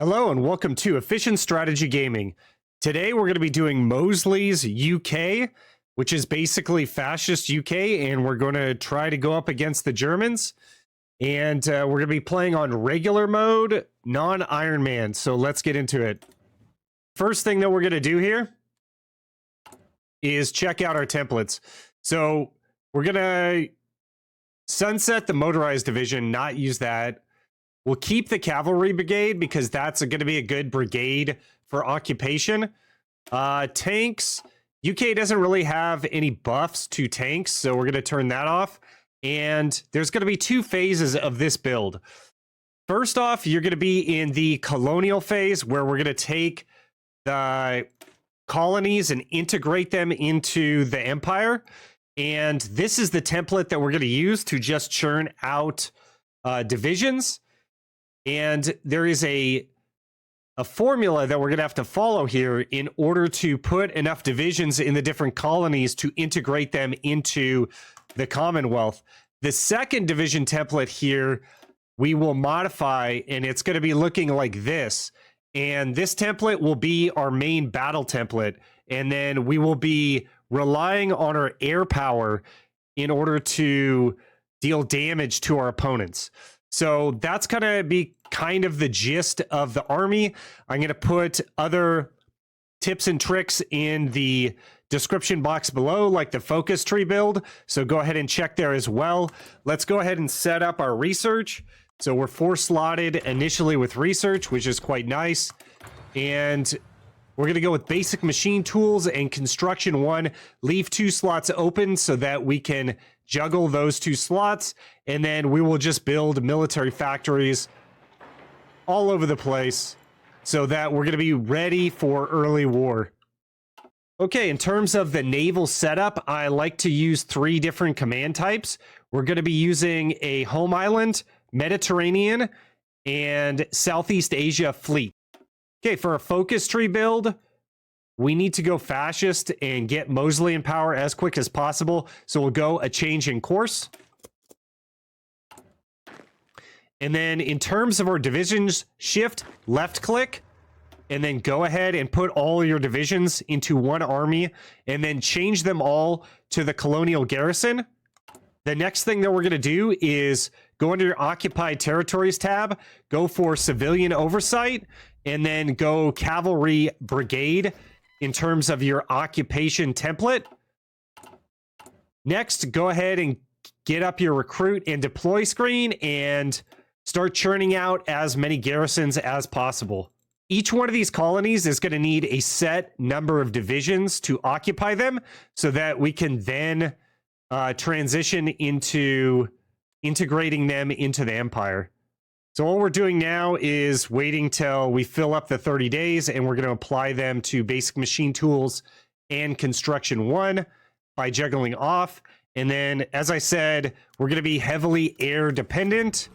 Hello and welcome to Efficient Strategy Gaming. Today we're going to be doing Mosely's UK, which is basically fascist UK, and we're going to try to go up against the Germans. And we're going to be playing on regular mode, non-Iron Man. So let's get into it. First thing that we're going to do here is check out our templates. So we're going to sunset the motorized division, not use that. We'll keep the cavalry brigade because that's going to be a good brigade for occupation. Tanks. UK doesn't really have any buffs to tanks, so we're going to turn that off. And there's going to be two phases of this build. First off, you're going to be in the colonial phase where we're going to take the colonies and integrate them into the empire. And this is the template that we're going to use to just churn out divisions. And there is a formula that we're going to have to follow here in order to put enough divisions in the different colonies to integrate them into the Commonwealth. The second division template here, we will modify, and it's going to be looking like this. And this template will be our main battle template. And then we will be relying on our air power in order to deal damage to our opponents. So that's going to be kind of the gist of the army. I'm going to put other tips and tricks in the description box below, like the focus tree build. So go ahead and check there as well. Let's go ahead and set up our research. So we're 4-slotted initially with research, which is quite nice. And we're going to go with basic machine tools and construction 1. Leave 2 slots open so that we can juggle those 2 slots. And then we will just build military factories all over the place so that we're going to be ready for early war. Okay, in terms of the naval setup, I like to use 3 different command types. We're going to be using a home island, Mediterranean, and Southeast Asia fleet. Okay, for a focus tree build, we need to go fascist and get Mosely in power as quick as possible. So we'll go a change in course. And then in terms of our divisions, shift, left click, and then go ahead and put all your divisions into one army and then change them all to the colonial garrison. The next thing that we're going to do is go under your occupied territories tab, go for civilian oversight, and then go cavalry brigade in terms of your occupation template. Next, go ahead and get up your recruit and deploy screen and start churning out as many garrisons as possible. Each one of these colonies is going to need a set number of divisions to occupy them so that we can then transition into integrating them into the empire. So all we're doing now is waiting till we fill up the 30 days and we're going to apply them to basic machine tools and construction 1 by juggling off. And then, as I said, we're going to be heavily air dependent.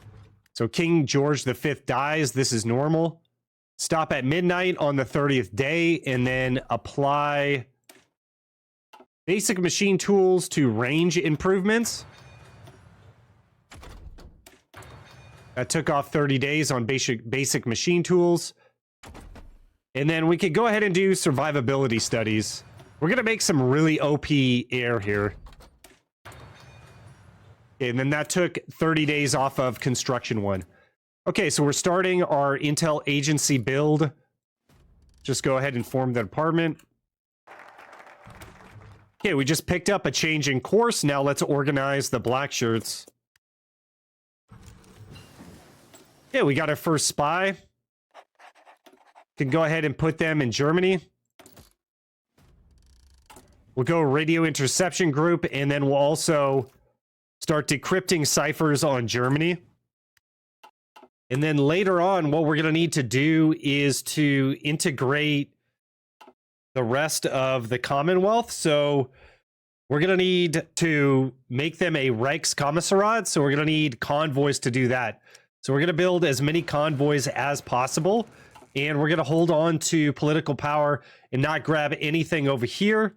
So King George V dies. This is normal. Stop at midnight on the 30th day and then apply basic machine tools to range improvements. That took off 30 days on basic machine tools. And then we could go ahead and do survivability studies. We're going to make some really OP air here. And then that took 30 days off of construction 1. Okay, so we're starting our Intel agency build. Just go ahead and form the department. Okay, we just picked up a change in course. Now let's organize the Blackshirts. Yeah, we got our first spy. Can go ahead and put them in Germany. We'll go radio interception group, and then we'll also start decrypting ciphers on Germany. And then later on, what we're going to need to do is to integrate the rest of the Commonwealth. So we're going to need to make them a Reichskommissariat. So we're going to need convoys to do that. So we're going to build as many convoys as possible. And we're going to hold on to political power and not grab anything over here.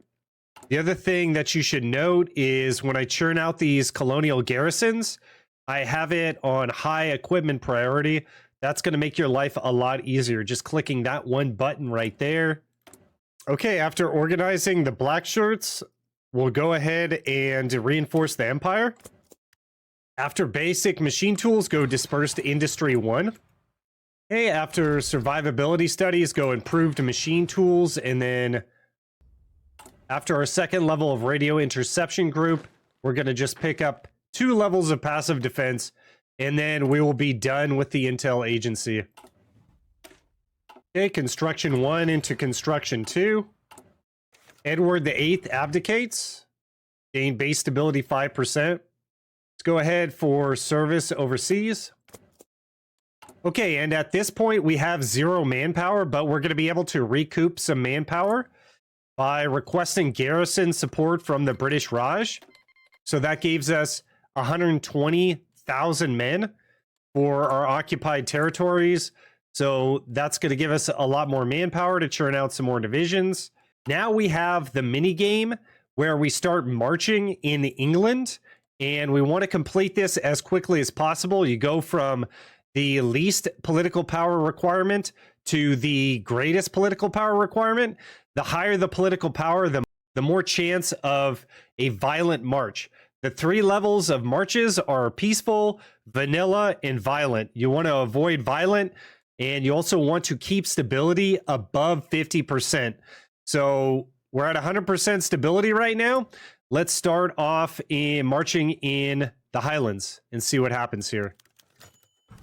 The other thing that you should note is when I churn out these colonial garrisons, I have it on high equipment priority That's going to make your life a lot easier. Just clicking that one button right there. Okay, after organizing the Blackshirts, we'll go ahead and reinforce the Empire. After basic machine tools, go dispersed industry 1. Okay, after survivability studies, go improved machine tools, and then after our second level of radio interception group, we're going to just pick up 2 levels of passive defense, and then we will be done with the intel agency. Okay, construction 1 into construction 2. Edward VIII abdicates. Gain base stability 5%. Let's go ahead for service overseas. Okay, and at this point, we have 0 manpower, but we're going to be able to recoup some manpower by requesting garrison support from the British Raj. So that gives us 120,000 men for our occupied territories. So that's going to give us a lot more manpower to churn out some more divisions. Now we have the mini game where we start marching in England, and we want to complete this as quickly as possible. You go from the least political power requirement to the greatest political power requirement. The higher the political power, the more chance of a violent march. The 3 levels of marches are peaceful, vanilla, and violent. You want to avoid violent, and you also want to keep stability above 50%. So we're at 100% stability right now. Let's start off in marching in the Highlands and see what happens here.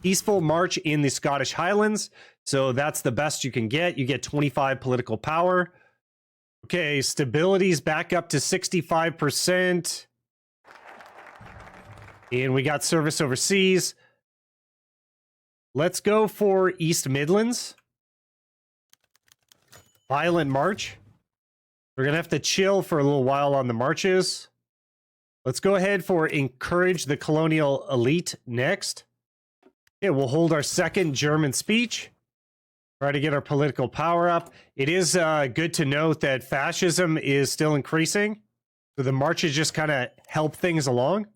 Peaceful march in the Scottish Highlands. So that's the best you can get. You get 25 political power. Okay, stability's back up to 65%. And we got service overseas. Let's go for East Midlands. Violent march. We're going to have to chill for a little while on the marches. Let's go ahead for encourage the colonial elite next. Okay, we'll hold our second German speech. Try to get our political power up. It is good to note that fascism is still increasing. So the marches just kind of help things along.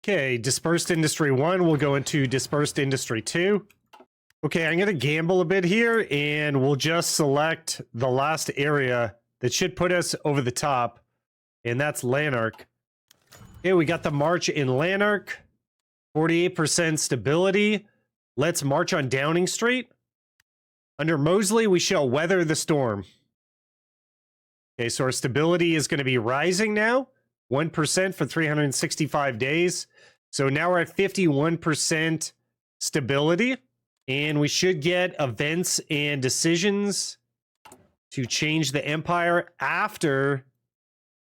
Okay, dispersed industry 1 will go into dispersed industry 2. Okay, I'm going to gamble a bit here, and we'll just select the last area that should put us over the top, and that's Lanark. Okay, we got the march in Lanark. 48% stability. Let's march on Downing Street. Under Mosely, we shall weather the storm. Okay, so our stability is going to be rising now. 1% for 365 days. So now we're at 51% stability. And we should get events and decisions to change the empire after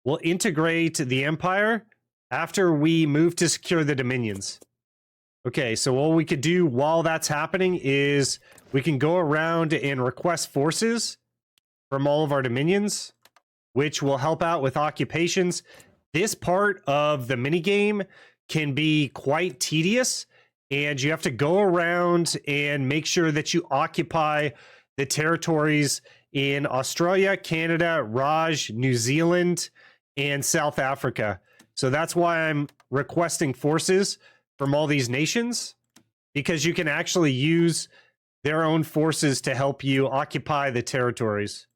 we'll integrate the empire after we move to secure the dominions. Okay, so what we could do while that's happening is we can go around and request forces from all of our dominions, which will help out with occupations. This part of the minigame can be quite tedious, and you have to go around and make sure that you occupy the territories in Australia, Canada, Raj, New Zealand, and South Africa. So that's why I'm requesting forces from all these nations, because you can actually use their own forces to help you occupy the territories.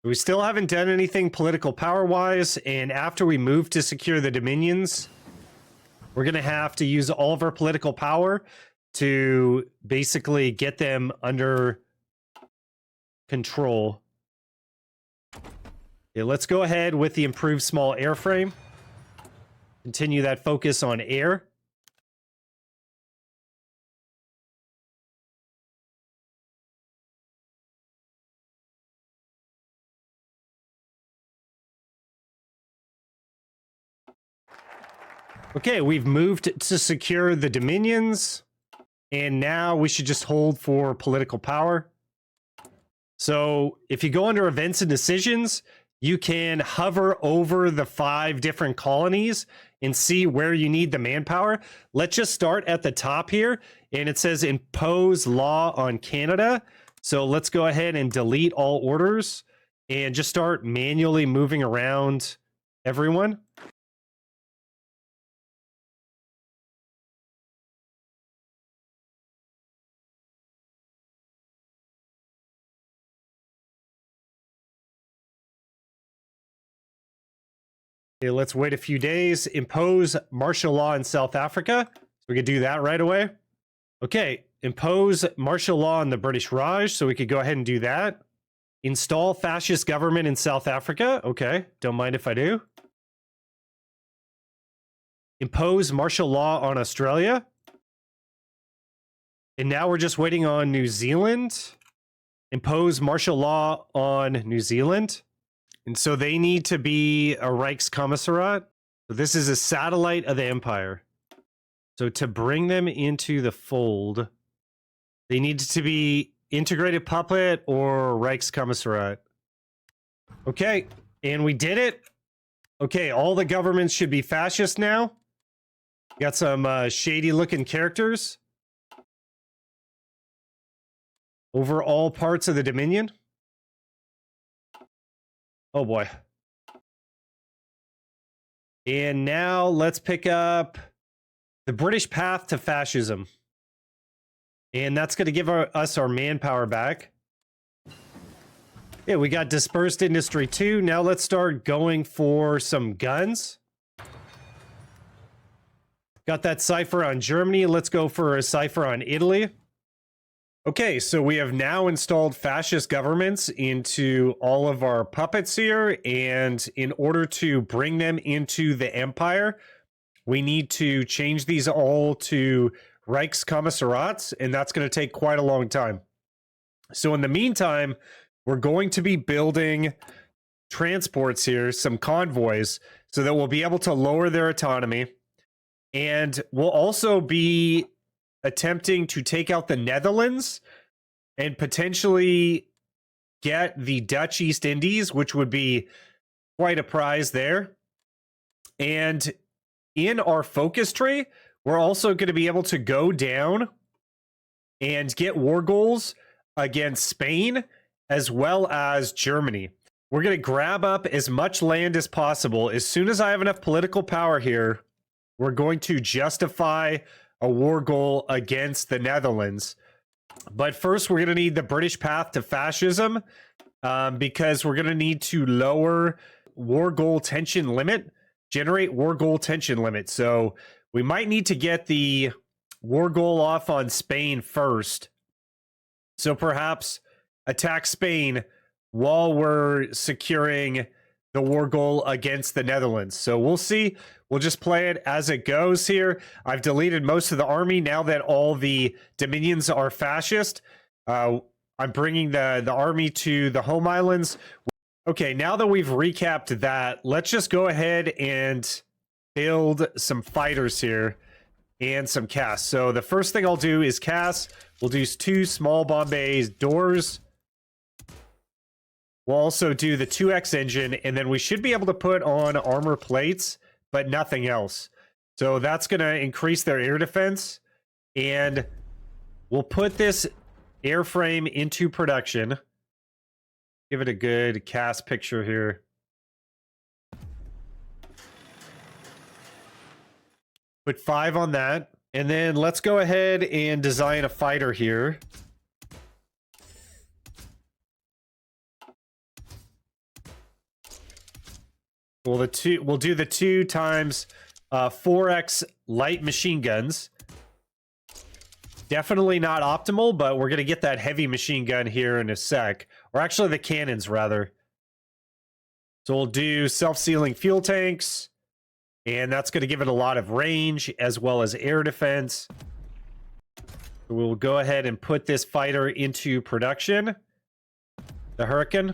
We still haven't done anything political power-wise, and after we move to secure the dominions, we're going to have to use all of our political power to basically get them under control. Okay, let's go ahead with the improved small airframe. Continue that focus on air. Okay, we've moved to secure the dominions, and now we should just hold for political power. So if you go under events and decisions, you can hover over the 5 different colonies and see where you need the manpower. Let's just start at the top here, and it says impose law on Canada. So let's go ahead and delete all orders and just start manually moving around everyone. Okay, let's wait a few days. Impose martial law in South Africa. So we could do that right away. Okay, impose martial law on the British Raj. So we could go ahead and do that. Install fascist government in South Africa. Okay, don't mind if I do. Impose martial law on Australia. And now we're just waiting on New Zealand. Impose martial law on New Zealand. And so they need to be a Reichskommissariat. So this is a satellite of the empire. So to bring them into the fold, they need to be integrated puppet or Reichskommissariat. Okay, and we did it. Okay, all the governments should be fascist now. Got some shady looking characters over all parts of the Dominion. Oh boy. And now let's pick up the British path to fascism. And that's going to give us our manpower back. Yeah, we got dispersed industry too. Now let's start going for some guns. Got that cipher on Germany. Let's go for a cipher on Italy. Okay, so we have now installed fascist governments into all of our puppets here. And in order to bring them into the empire, we need to change these all to Reichskommissariats, and that's going to take quite a long time. So in the meantime, we're going to be building transports here, some convoys, so that we'll be able to lower their autonomy. And we'll also be attempting to take out the Netherlands and potentially get the Dutch East Indies, which would be quite a prize there. And in our focus tree, we're also going to be able to go down and get war goals against Spain as well as Germany. We're going to grab up as much land as possible. As soon as I have enough political power here, we're going to justify a war goal against the Netherlands. But first, we're going to need the British path to fascism because we're going to need to lower war goal tension limit, generate war goal tension limit. So we might need to get the war goal off on Spain first. So perhaps attack Spain while we're securing the war goal against the Netherlands. So we'll see. We'll just play it as it goes here. I've deleted most of the army now that all the dominions are fascist. I'm bringing the army to the home islands. Okay, now that we've recapped that, let's just go ahead and build some fighters here and some casts. So the first thing I'll do is cast. We'll do 2 small Bombay doors. We'll also do the 2X engine, and then we should be able to put on armor plates, but nothing else. So that's going to increase their air defense, and we'll put this airframe into production. Give it a good cast picture here. Put 5 on that, and then let's go ahead and design a fighter here. We'll do the 2 times 4X light machine guns. Definitely not optimal, but we're going to get that heavy machine gun here in a sec. Or actually the cannons, rather. So we'll do self-sealing fuel tanks. And that's going to give it a lot of range as well as air defense. So we'll go ahead and put this fighter into production. The Hurricane.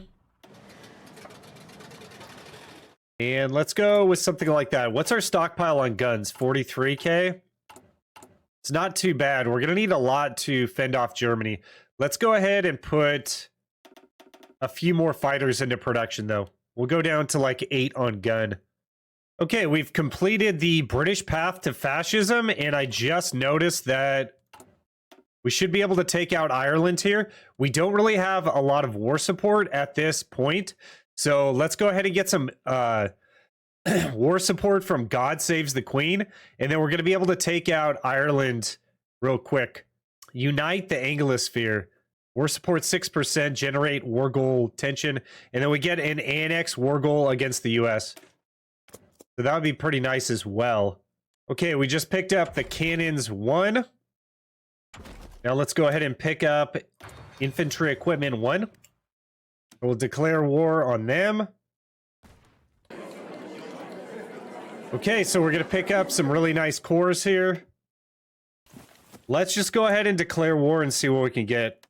And let's go with something like that. What's our stockpile on guns? 43k? It's not too bad. We're going to need a lot to fend off Germany. Let's go ahead and put a few more fighters into production, though. We'll go down to like 8 on gun. Okay, we've completed the British path to fascism, and I just noticed that we should be able to take out Ireland here. We don't really have a lot of war support at this point. So let's go ahead and get some war support from God Saves the Queen. And then we're going to be able to take out Ireland real quick. Unite the Anglosphere. War support 6%, generate war goal tension. And then we get an annex war goal against the US. So that would be pretty nice as well. Okay, we just picked up the cannons 1. Now let's go ahead and pick up infantry equipment 1. We'll declare war on them. Okay, so we're going to pick up some really nice cores here. Let's just go ahead and declare war and see what we can get.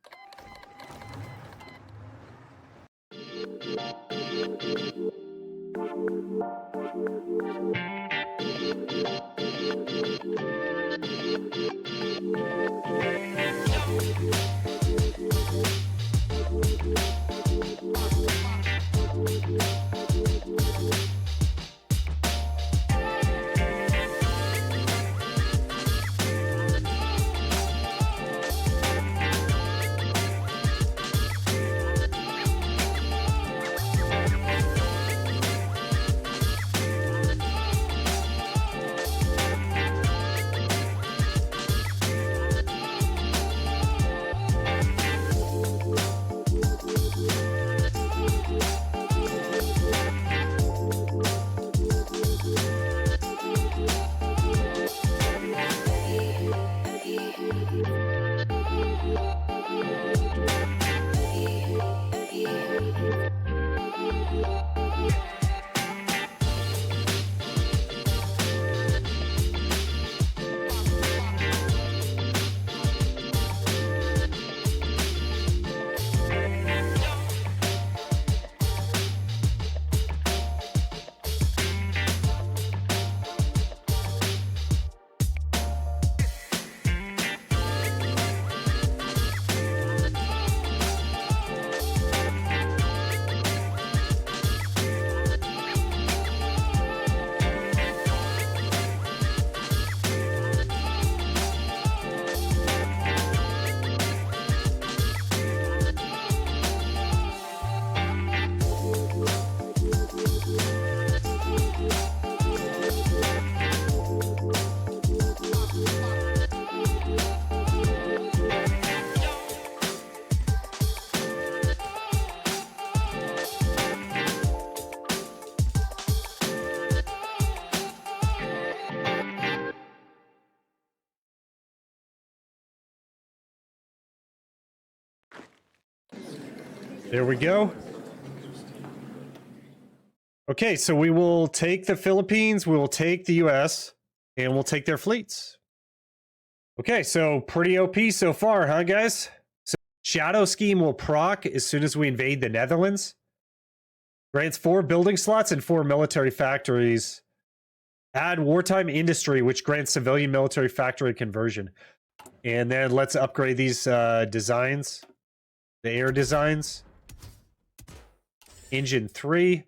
There we go. Okay, so we will take the Philippines, we will take the US, and we'll take their fleets. Okay, so pretty OP so far, huh, guys? So Shadow Scheme will proc as soon as we invade the Netherlands. Grants 4 building slots and 4 military factories. Add wartime industry, which grants civilian military factory conversion. And then let's upgrade these designs. The air designs. Engine 3.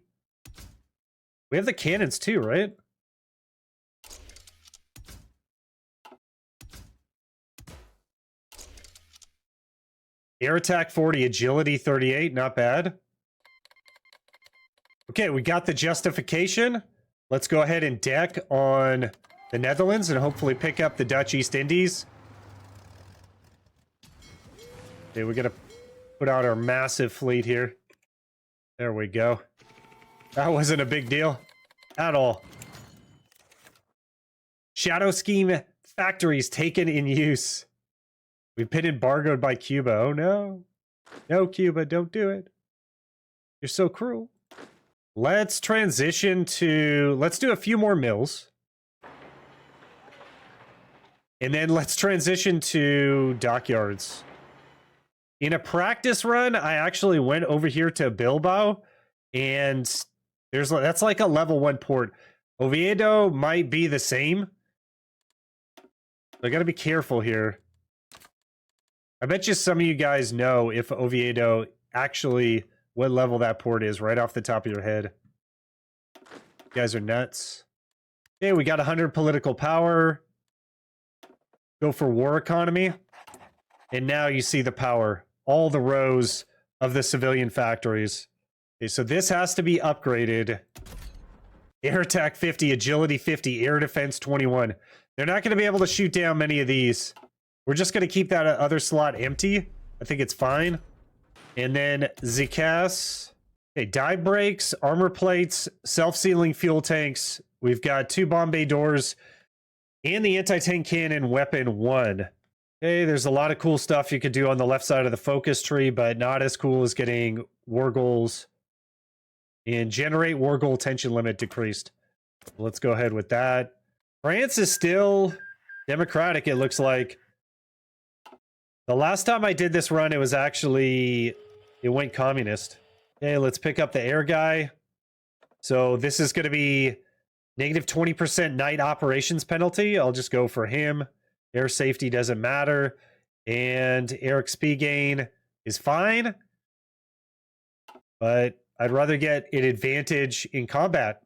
We have the cannons too, right? Air attack 40, agility 38, not bad. Okay, we got the justification. Let's go ahead and deck on the Netherlands and hopefully pick up the Dutch East Indies. Okay, we're gonna put out our massive fleet here. There we go. That wasn't a big deal at all. Shadow Scheme factories taken in use. We've been embargoed by Cuba. Oh no. No, Cuba, don't do it. You're so cruel. Let's transition to... Let's do a few more mills. And then let's transition to dockyards. In a practice run, I actually went over here to Bilbao, and that's like a level 1 port. Oviedo might be the same. I gotta be careful here. I bet you some of you guys know if Oviedo actually, what level that port is right off the top of your head. You guys are nuts. Okay, we got 100 political power. Go for war economy. And now you see the power. All the rows of the civilian factories. Okay, so this has to be upgraded. Air attack 50, agility 50, air defense 21. They're not going to be able to shoot down many of these. We're just going to keep that other slot empty. I think it's fine. And then Zikas. Okay, dive brakes, armor plates, self-sealing fuel tanks. We've got 2 bomb bay doors and the anti-tank cannon weapon 1. Okay, there's a lot of cool stuff you could do on the left side of the focus tree, but not as cool as getting war goals and generate war goal tension limit decreased. Let's go ahead with that. France is still democratic, it looks like. The last time I did this run, it went communist. Okay, let's pick up the air guy. So this is going to be negative 20% night operations penalty. I'll just go for him. Air safety doesn't matter. And air XP gain is fine. But I'd rather get an advantage in combat.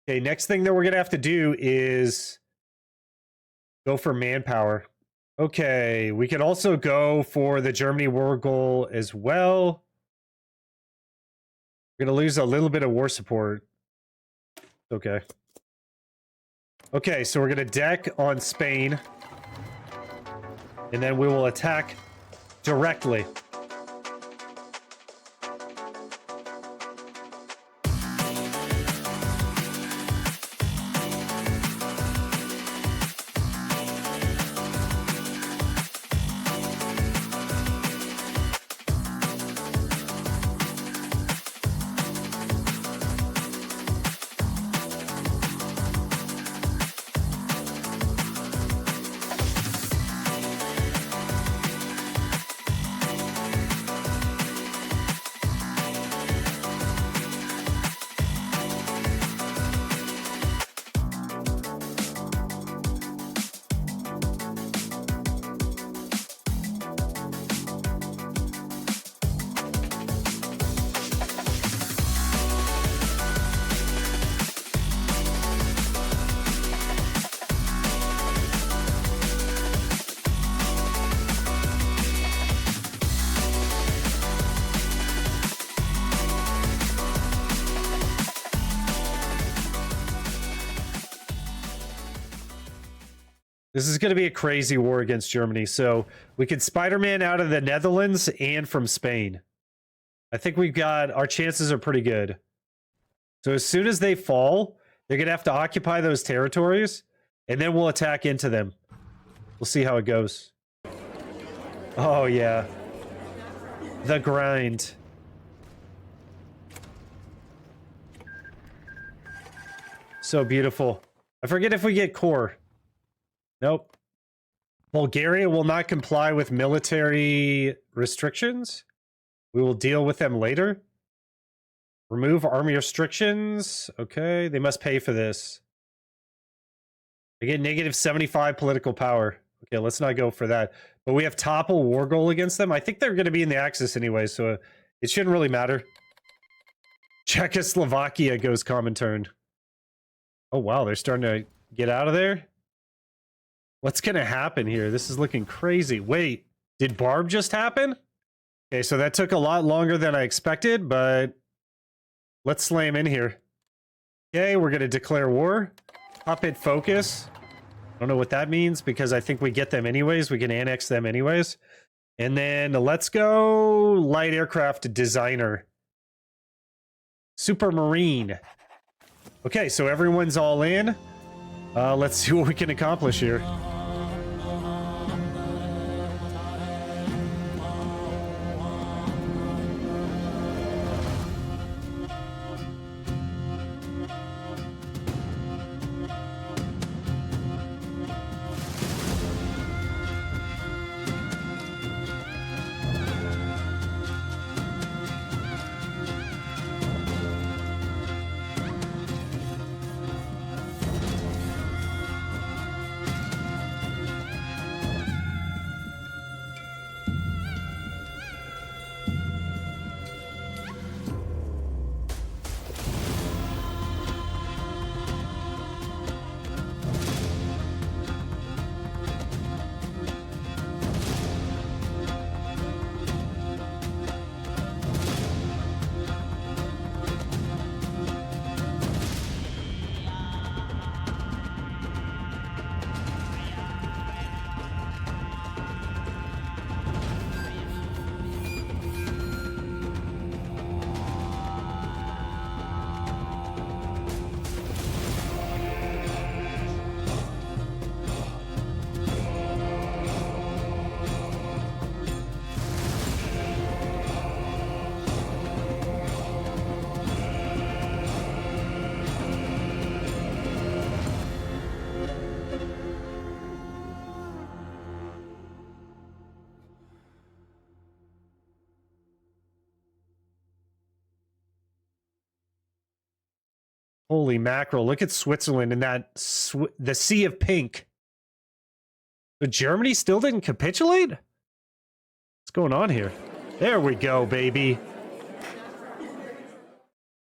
Okay, next thing that we're going to have to do is go for manpower. Okay, we could also go for the Germany war goal as well. We're going to lose a little bit of war support. Okay. Okay, so we're going to deck on Spain. And then we will attack directly. This is going to be a crazy war against Germany. So we can Spider-Man out of the Netherlands and from Spain. I think our chances are pretty good. So as soon as they fall, they're going to have to occupy those territories, and then we'll attack into them. We'll see how it goes. Oh, yeah. The grind. So beautiful. I forget if we get core. Nope. Bulgaria will not comply with military restrictions. We will deal with them later. Remove army restrictions. Okay, they must pay for this. They get negative 75 political power. Okay, let's not go for that. But we have topple war goal against them. I think they're going to be in the Axis anyway, so it shouldn't really matter. Czechoslovakia goes Comintern. Oh, wow, they're starting to get out of there. What's going to happen here? This is looking crazy. Wait, did Barb just happen? Okay, so that took a lot longer than I expected, but let's slam in here. Okay, we're going to declare war. Puppet focus. I don't know what that means because I think we get them anyways. We can annex them anyways. And then let's go light aircraft designer. Supermarine. Okay, so everyone's all in. Let's see what we can accomplish here. Holy mackerel. Look at Switzerland and that the Sea of Pink. But Germany still didn't capitulate? What's going on here? There we go, baby.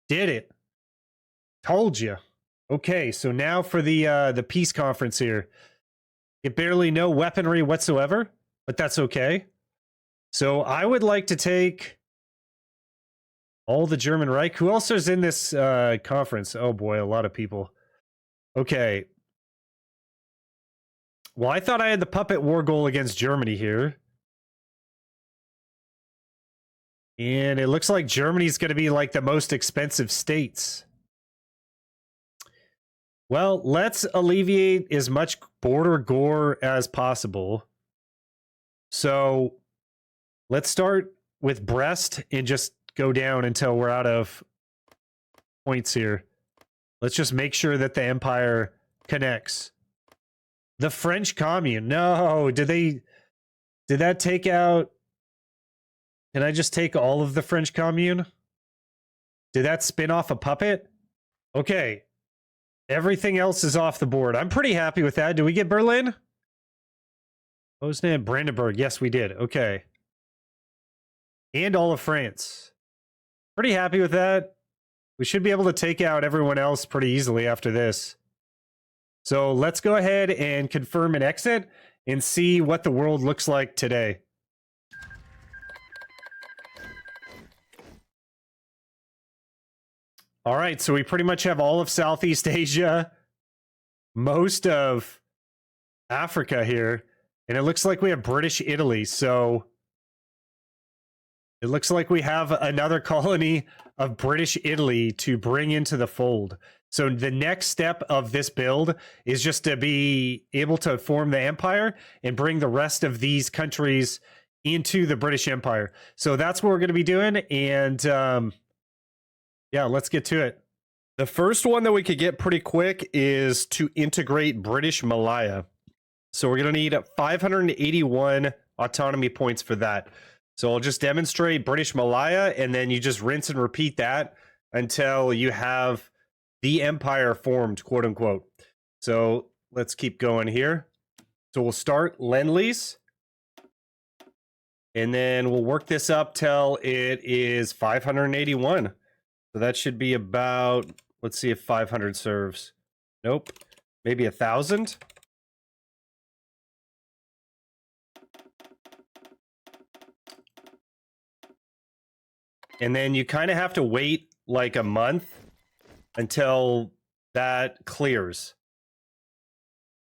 Did it. Told you. Okay, so now for the peace conference here. Get barely no weaponry whatsoever, but that's okay. So I would like to take all the German Reich. Who else is in this conference? Oh boy, a lot of people. Okay. Well, I thought I had the puppet war goal against Germany here. And it looks like Germany's going to be like the most expensive states. Well, let's alleviate as much border gore as possible. So let's start with Brest and just go down until we're out of points here. Let's just make sure that the empire connects. The French Commune. No, did that take out? Can I just take all of the French Commune? Did that spin off a puppet? Okay. Everything else is off the board. I'm pretty happy with that. Did we get Berlin? Poznan, Brandenburg. Yes, we did. Okay. And all of France. Pretty happy with that. We should be able to take out everyone else pretty easily after this. So let's go ahead and confirm an exit and see what the world looks like today. All right, so we pretty much have all of Southeast Asia, most of Africa here, and it looks like we have British Italy, so it looks like we have another colony of British Italy to bring into the fold. So the next step of this build is just to be able to form the empire and bring the rest of these countries into the British Empire. So that's what we're going to be doing, and yeah, let's get to it. The first one that we could get pretty quick is to integrate British Malaya. So we're going to need 581 autonomy points for that. So I'll just demonstrate British Malaya, and then you just rinse and repeat that until you have the empire formed, quote unquote. So let's keep going here. So we'll start Lend-Lease. And then we'll work this up till it is 581. So that should be about, let's see if 500 serves. Nope. Maybe 1,000. And then you kind of have to wait like a month until that clears.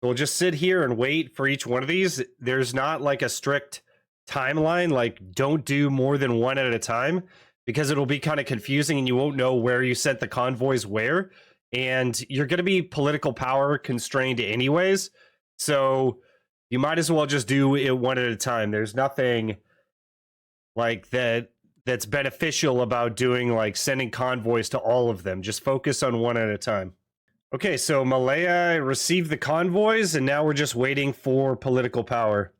So we'll just sit here and wait for each one of these. There's not like a strict timeline, like don't do more than one at a time, because it'll be kind of confusing and you won't know where you sent the convoys where. And you're going to be political power constrained anyways. So you might as well just do it one at a time. There's nothing like that's beneficial about doing like sending convoys to all of them. Just focus on one at a time. Okay, so Malaya received the convoys and now we're just waiting for political power.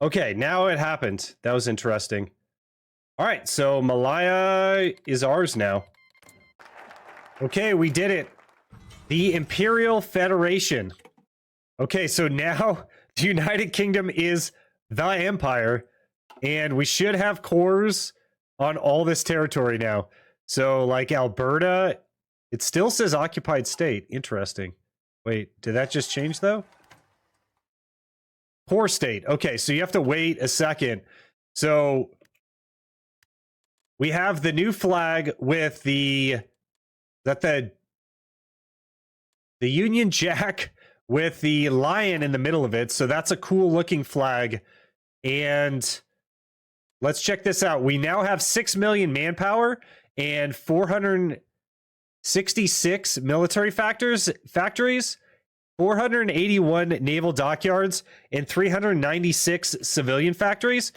Okay, now it happened. That was interesting. All right, so Malaya is ours now. Okay, we did it. The Imperial Federation. Okay, so now the United Kingdom is the empire, and we should have cores on all this territory now. So, like Alberta, it still says occupied state. Interesting. Wait, did that just change, though? Core state. Okay, so you have to wait a second. So we have the new flag with the Union Jack with the lion in the middle of it. So that's a cool looking flag. And let's check this out. We now have 6 million manpower and 466 military factories, 481 naval dockyards, and 396 civilian factories.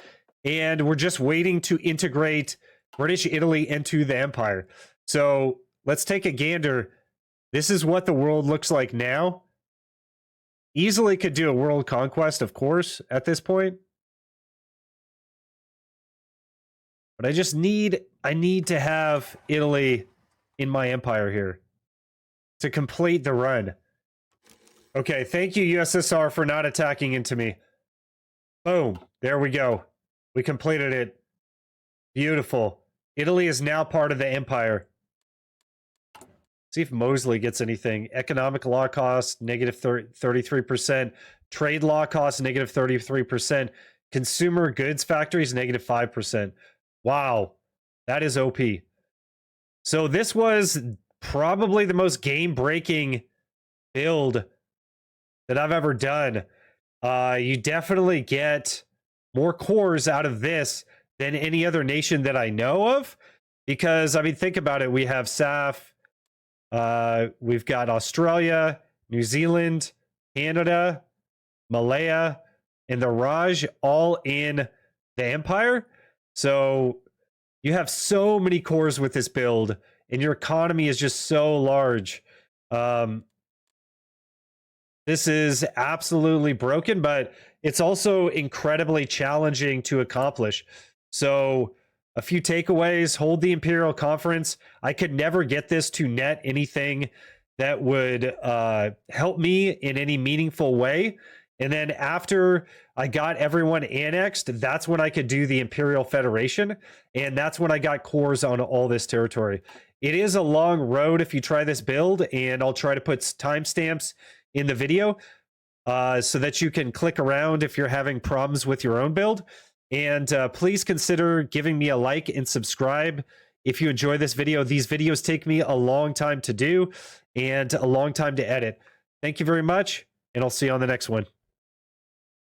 And we're just waiting to integrate British Italy into the empire. So let's take a gander. This is what the world looks like now. Easily could do a world conquest, of course, at this point. But I need to have Italy in my empire here. to complete the run. Okay, thank you, USSR, for not attacking into me. Boom. There we go. We completed it. Beautiful. Italy is now part of the empire. See if Mosely gets anything. Economic law costs, negative 33%. Trade law costs, negative 33%. Consumer goods factories, negative 5%. Wow. That is OP. So this was probably the most game-breaking build that I've ever done. You definitely get more cores out of this than any other nation that I know of. Because, I mean, think about it. We have SAF. We've got Australia, New Zealand, Canada, Malaya, and the Raj all in the Empire. So you have so many cores with this build, and your economy is just so large. This is absolutely broken, but it's also incredibly challenging to accomplish. So a few takeaways: hold the Imperial Conference. I could never get this to net anything that would help me in any meaningful way. And then after I got everyone annexed, that's when I could do the Imperial Federation. And that's when I got cores on all this territory. It is a long road if you try this build, and I'll try to put timestamps in the video so that you can click around if you're having problems with your own build. And please consider giving me a like and subscribe if you enjoy this video. These videos take me a long time to do and a long time to edit. Thank you very much, and I'll see you on the next one.